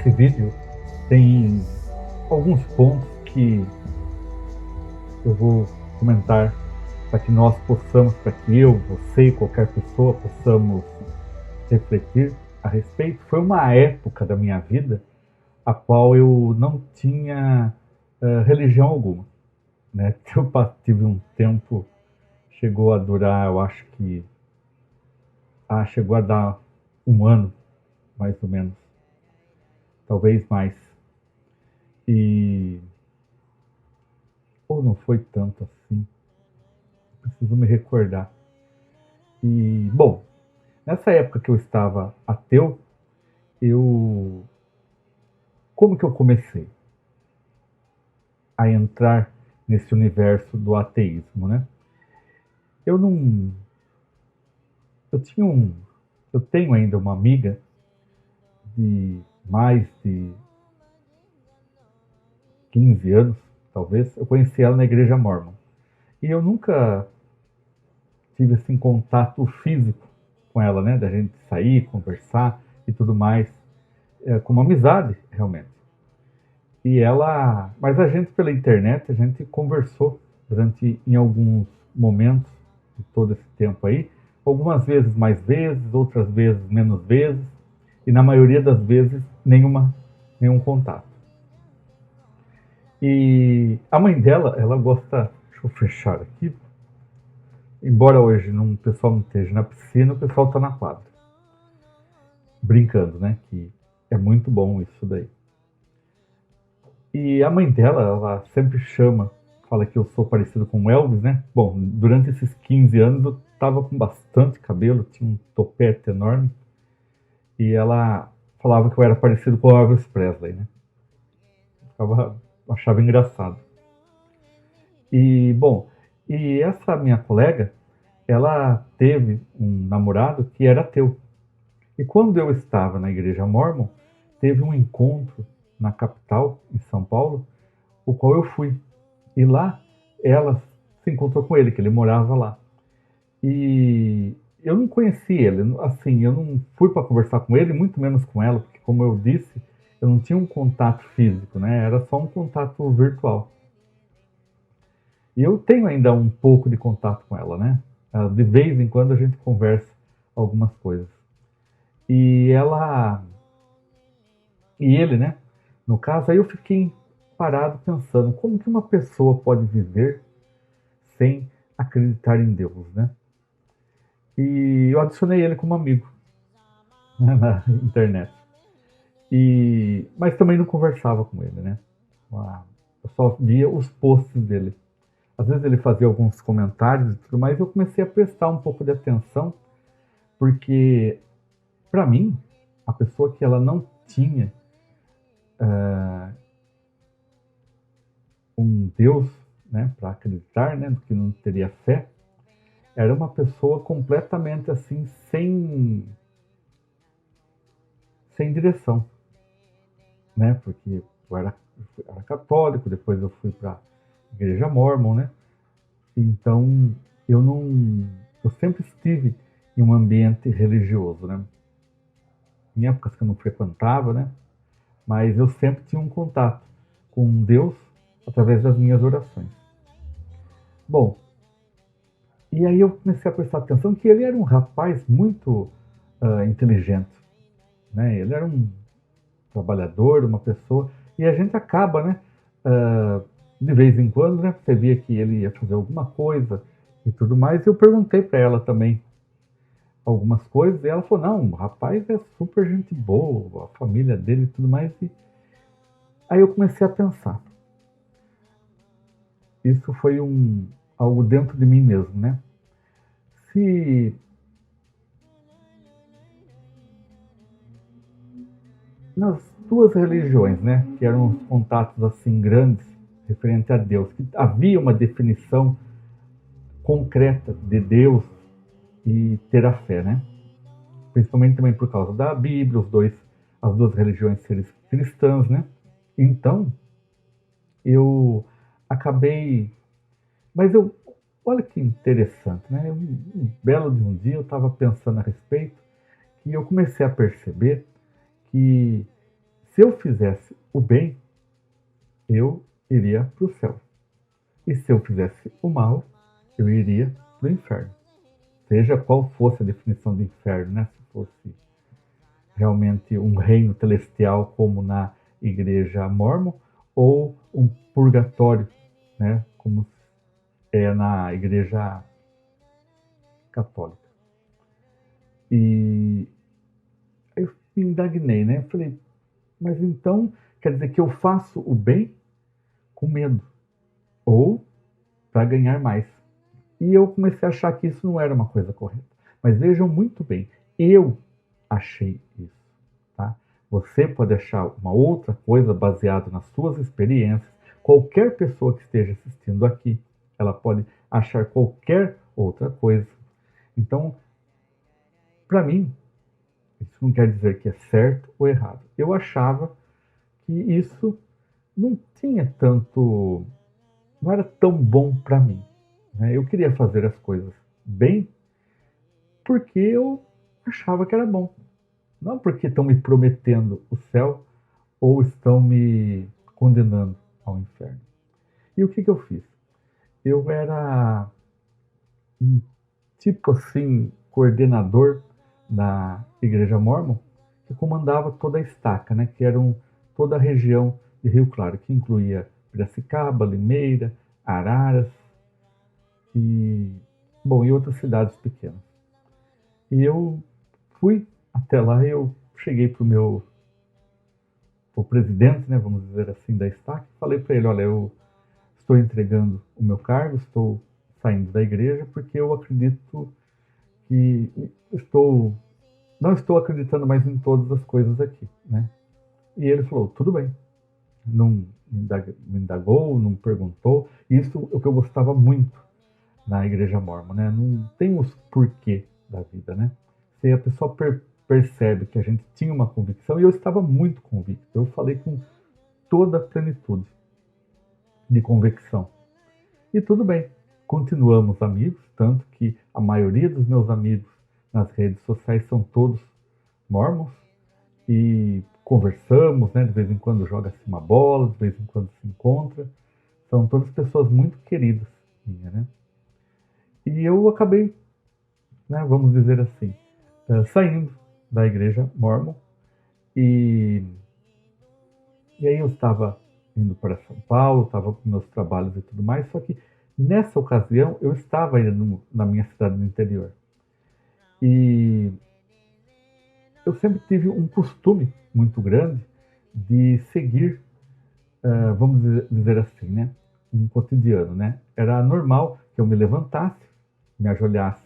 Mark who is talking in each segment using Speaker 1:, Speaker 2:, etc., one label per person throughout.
Speaker 1: Esse vídeo tem alguns pontos que eu vou comentar para que nós possamos, para que eu, você e qualquer pessoa possamos refletir a respeito. Foi uma época da minha vida a qual eu não tinha religião alguma, né? Tive um tempo, chegou a durar, eu acho que chegou a dar um ano, mais ou menos, talvez mais. E ou não foi tanto assim, preciso me recordar. E, bom, nessa época que eu estava ateu, eu como que eu comecei a entrar nesse universo do ateísmo, né? Eu não, eu tinha um, eu tenho ainda uma amiga de mais de 15 anos, talvez. Eu conheci ela na igreja Mormon. E eu nunca tive assim contato físico com ela, né? Da gente sair, conversar e tudo mais, como amizade, realmente. E ela, mas a gente pela internet, a gente conversou em alguns momentos de todo esse tempo aí, algumas vezes mais vezes, outras vezes menos vezes, e na maioria das vezes nenhum contato. E a mãe dela, ela gosta, deixa eu fechar aqui, embora hoje o pessoal não esteja na piscina, o pessoal está na quadra, brincando, né? Que é muito bom isso daí. E a mãe dela, ela sempre fala que eu sou parecido com o Elvis, né? Bom, durante esses 15 anos eu tava com bastante cabelo, tinha um topete enorme. E ela falava que eu era parecido com o Elvis Presley, né? Achava engraçado. E, bom, e essa minha colega, ela teve um namorado que era ateu. E quando eu estava na igreja Mormon, teve um encontro na capital, em São Paulo, o qual eu fui. E lá ela se encontrou com ele, que ele morava lá. E eu não conheci ele, assim, eu não fui para conversar com ele, muito menos com ela, porque como eu disse, eu não tinha um contato físico, né? Era só um contato virtual. E eu tenho ainda um pouco de contato com ela, né? De vez em quando a gente conversa algumas coisas. E ela e ele, né? No caso, aí eu fiquei parado pensando como que uma pessoa pode viver sem acreditar em Deus, né? E eu adicionei ele como amigo, né, na internet. Mas também não conversava com ele, né? Eu só via os posts dele. Às vezes ele fazia alguns comentários e tudo mais, e eu comecei a prestar um pouco de atenção, porque, para mim, a pessoa que ela não tinha um Deus, né, para acreditar, né, que não teria fé, era uma pessoa completamente assim, sem direção, né? Porque eu era católico, depois eu fui para a igreja Mormon, né? Então eu não, eu sempre estive em um ambiente religioso, né? Em épocas que eu não frequentava, né? Mas eu sempre tinha um contato com Deus através das minhas orações. Bom, e aí eu comecei a prestar atenção que ele era um rapaz muito inteligente, né? Ele era um trabalhador, uma pessoa, e a gente acaba, né? De vez em quando, né? Você via que ele ia fazer alguma coisa e tudo mais. E eu perguntei para ela também algumas coisas e ela falou: não, o rapaz é super gente boa, a família dele e tudo mais. E aí eu comecei a pensar. Isso foi algo dentro de mim mesmo, né? Se nas duas religiões, né, que eram os contatos assim grandes referente a Deus, que havia uma definição concreta de Deus e ter a fé, né? Principalmente também por causa da Bíblia, as duas religiões serem cristãs, né? Então, eu acabei, mas olha que interessante, né? Um belo de um dia eu estava pensando a respeito e eu comecei a perceber que se eu fizesse o bem, eu iria para o céu. E se eu fizesse o mal, eu iria para o inferno. Seja qual fosse a definição do inferno, né? Se fosse realmente um reino celestial como na igreja mórmon, ou um purgatório, né? Como é na igreja católica. E eu me indagnei, né? Eu falei, mas então quer dizer que eu faço o bem com medo, ou para ganhar mais. E eu comecei a achar que isso não era uma coisa correta. Mas vejam muito bem, eu achei isso. Tá? Você pode achar uma outra coisa baseada nas suas experiências. Qualquer pessoa que esteja assistindo aqui, ela pode achar qualquer outra coisa. Então, para mim, isso não quer dizer que é certo ou errado. Eu achava que isso não tinha tanto, não era tão bom para mim. Né? Eu queria fazer as coisas bem porque eu achava que era bom. Não porque estão me prometendo o céu ou estão me condenando ao inferno. E o que eu fiz? Eu era um tipo assim, coordenador da Igreja Mórmon, que comandava toda a estaca, né? Que era toda a região de Rio Claro, que incluía Piracicaba, Limeira, Araras e, bom, e outras cidades pequenas. E eu fui até lá e eu cheguei para o presidente, né, vamos dizer assim, da estaca, e falei para ele, olha, eu estou entregando o meu cargo, estou saindo da igreja porque eu acredito que não estou acreditando mais em todas as coisas aqui, né? E ele falou, tudo bem, não me indagou, não perguntou. Isso é o que eu gostava muito na igreja mórmon, né? Não tem os porquê da vida, né? Se a pessoa percebe que a gente tinha uma convicção, e eu estava muito convicto, eu falei com toda a plenitude de convicção. E tudo bem, continuamos amigos, tanto que a maioria dos meus amigos nas redes sociais são todos mormons, e conversamos, né? De vez em quando joga-se uma bola, de vez em quando se encontra. São todas pessoas muito queridas minhas, né? E eu acabei, né, vamos dizer assim, saindo da igreja mórmon e, e aí eu estava indo para São Paulo, estava com meus trabalhos e tudo mais, só que nessa ocasião eu estava ainda na minha cidade do interior. E eu sempre tive um costume muito grande de seguir, vamos dizer assim, né, um cotidiano, né? Era normal que eu me levantasse, me ajoelhasse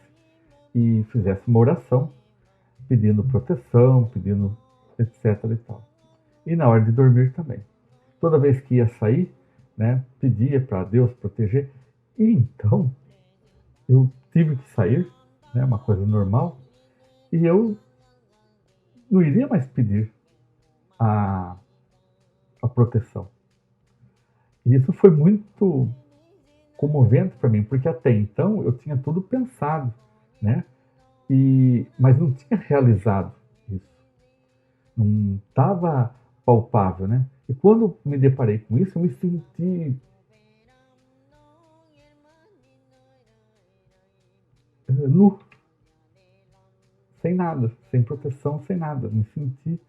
Speaker 1: e fizesse uma oração, pedindo proteção, pedindo etc e tal. E na hora de dormir também. Toda vez que ia sair, né, pedia para Deus proteger. E então eu tive que sair, né, uma coisa normal, e eu não iria mais pedir a, a proteção. E isso foi muito comovente para mim, porque até então eu tinha tudo pensado, né? Mas não tinha realizado isso. Não estava palpável, né? E quando me deparei com isso, eu me senti nu, sem nada, sem proteção, sem nada. Me senti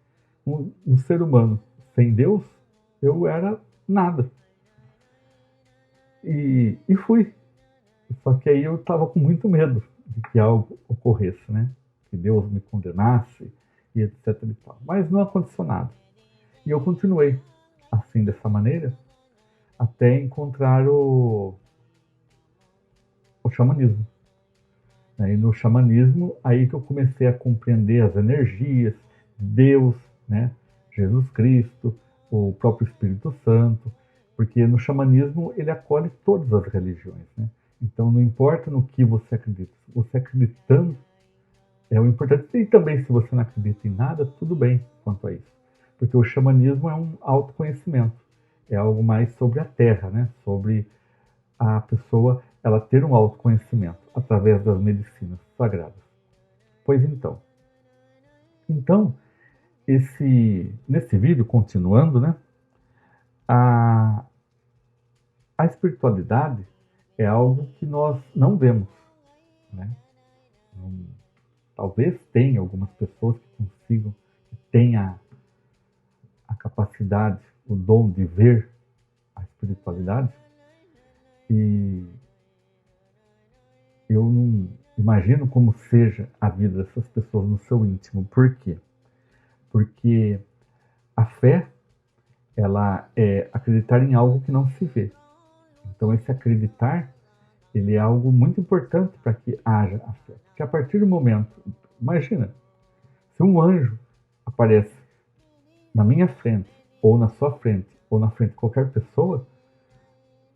Speaker 1: um ser humano. Sem Deus, eu era nada. E fui. Só que aí eu estava com muito medo de que algo ocorresse, né? Que Deus me condenasse e etc e tal. Mas não aconteceu nada. E eu continuei assim, dessa maneira, até encontrar o xamanismo. E no xamanismo, aí que eu comecei a compreender as energias, Deus, né? Jesus Cristo, o próprio Espírito Santo, porque no xamanismo ele acolhe todas as religiões, né? Então não importa no que você acredita, você acreditando é o importante. E também se você não acredita em nada, tudo bem quanto a isso, porque o xamanismo é um autoconhecimento, é algo mais sobre a terra, né? Sobre a pessoa ela ter um autoconhecimento através das medicinas sagradas. Pois então, Nesse vídeo, continuando, né, a, a espiritualidade é algo que nós não vemos, né? Talvez tenha algumas pessoas que consigam, que tenham a capacidade, o dom de ver a espiritualidade, e eu não imagino como seja a vida dessas pessoas no seu íntimo. Por quê? Porque a fé, ela é acreditar em algo que não se vê. Então esse acreditar, ele é algo muito importante para que haja a fé. Porque a partir do momento, imagina, se um anjo aparece na minha frente, ou na sua frente, ou na frente de qualquer pessoa,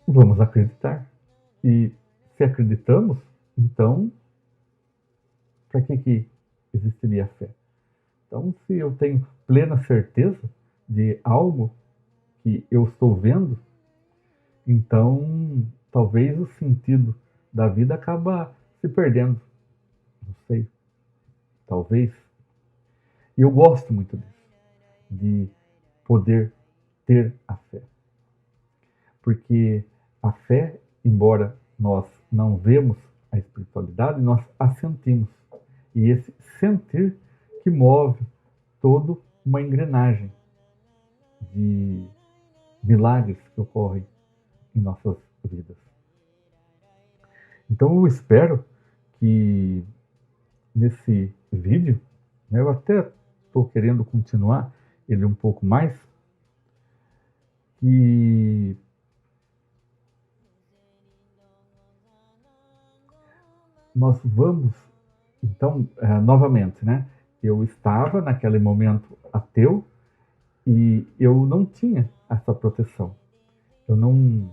Speaker 1: vamos acreditar. E se acreditamos, então, para que existiria a fé? Então, se eu tenho plena certeza de algo que eu estou vendo, então talvez o sentido da vida acaba se perdendo. Não sei, talvez. E eu gosto muito disso, de poder ter a fé. Porque a fé, embora nós não vemos a espiritualidade, nós a sentimos. E esse sentir que move toda uma engrenagem de milagres que ocorrem em nossas vidas. Então eu espero que nesse vídeo, né, eu até estou querendo continuar ele um pouco mais, que nós vamos, então, novamente, né? Eu estava naquele momento ateu e eu não tinha essa proteção. Eu não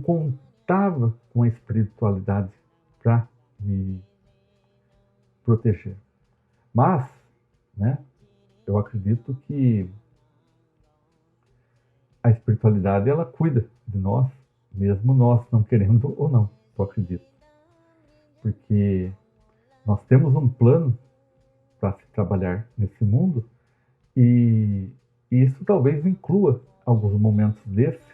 Speaker 1: contava com a espiritualidade para me proteger. Mas, né, eu acredito que a espiritualidade, ela cuida de nós, mesmo nós não querendo ou não, eu acredito. Porque nós temos um plano para se trabalhar nesse mundo e isso talvez inclua alguns momentos desse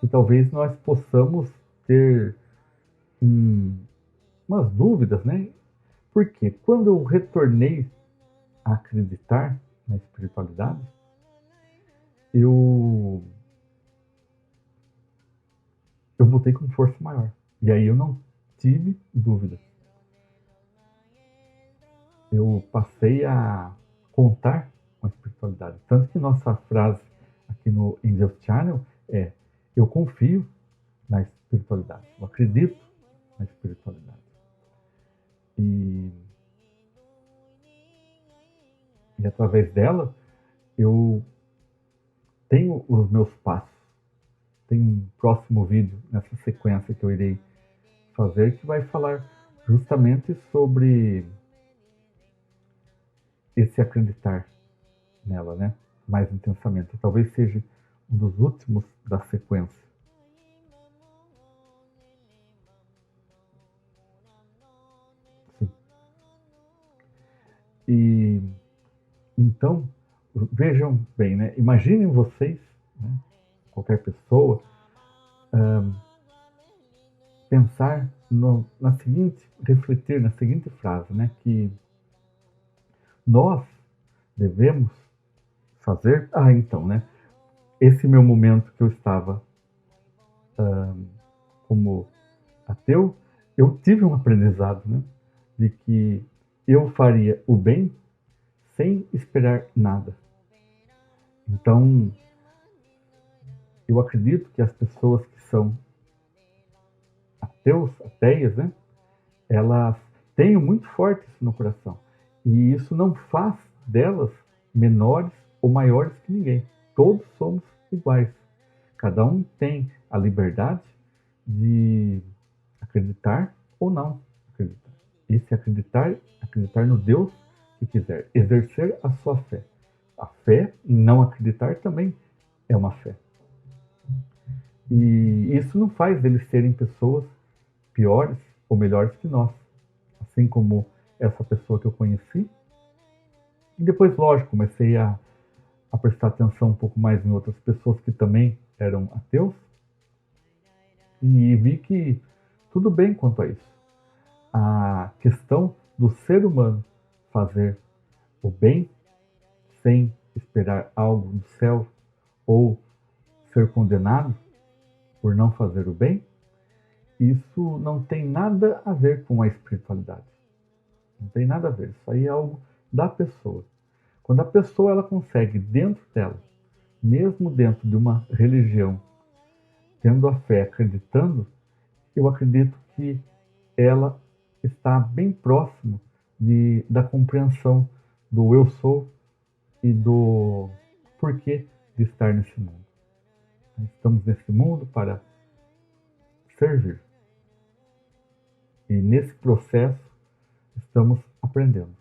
Speaker 1: que talvez nós possamos ter umas dúvidas, né? Porque quando eu retornei a acreditar na espiritualidade, eu voltei com força maior. E aí eu não tive dúvidas. Eu passei a contar com a espiritualidade. Tanto que nossa frase aqui no Angels Channel é: eu confio na espiritualidade, eu acredito na espiritualidade. E através dela, eu tenho os meus passos. Tem um próximo vídeo nessa sequência que eu irei fazer que vai falar justamente sobre esse acreditar nela, né? Mais intensamente. Talvez seja um dos últimos da sequência. Sim. E então, vejam bem, né? Imaginem vocês, né? Qualquer pessoa, pensar na seguinte, refletir na seguinte frase, né? Que nós devemos fazer. Então, né? Esse meu momento que eu estava como ateu, eu tive um aprendizado, né? De que eu faria o bem sem esperar nada. Então, eu acredito que as pessoas que são ateias, né? Elas têm muito forte isso no coração. E isso não faz delas menores ou maiores que ninguém. Todos somos iguais. Cada um tem a liberdade de acreditar ou não acreditar. E se acreditar, acreditar no Deus que quiser. Exercer a sua fé. A fé em não acreditar também é uma fé. E isso não faz deles serem pessoas piores ou melhores que nós. Assim como essa pessoa que eu conheci, E depois, lógico, comecei a prestar atenção um pouco mais em outras pessoas que também eram ateus e vi que tudo bem quanto a isso. A questão do ser humano fazer o bem sem esperar algo do céu ou ser condenado por não fazer o bem, isso não tem nada a ver com a espiritualidade. Não tem nada a ver. Isso aí é algo da pessoa. Quando a pessoa ela consegue dentro dela, mesmo dentro de uma religião, tendo a fé, acreditando, eu acredito que ela está bem próximo da compreensão do eu sou e do porquê de estar nesse mundo. Estamos nesse mundo para servir. E nesse processo estamos aprendendo,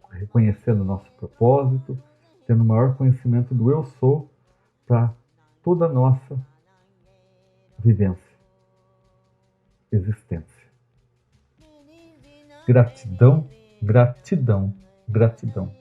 Speaker 1: reconhecendo o nosso propósito, tendo maior conhecimento do eu sou para toda a nossa vivência, existência. Gratidão, gratidão, gratidão.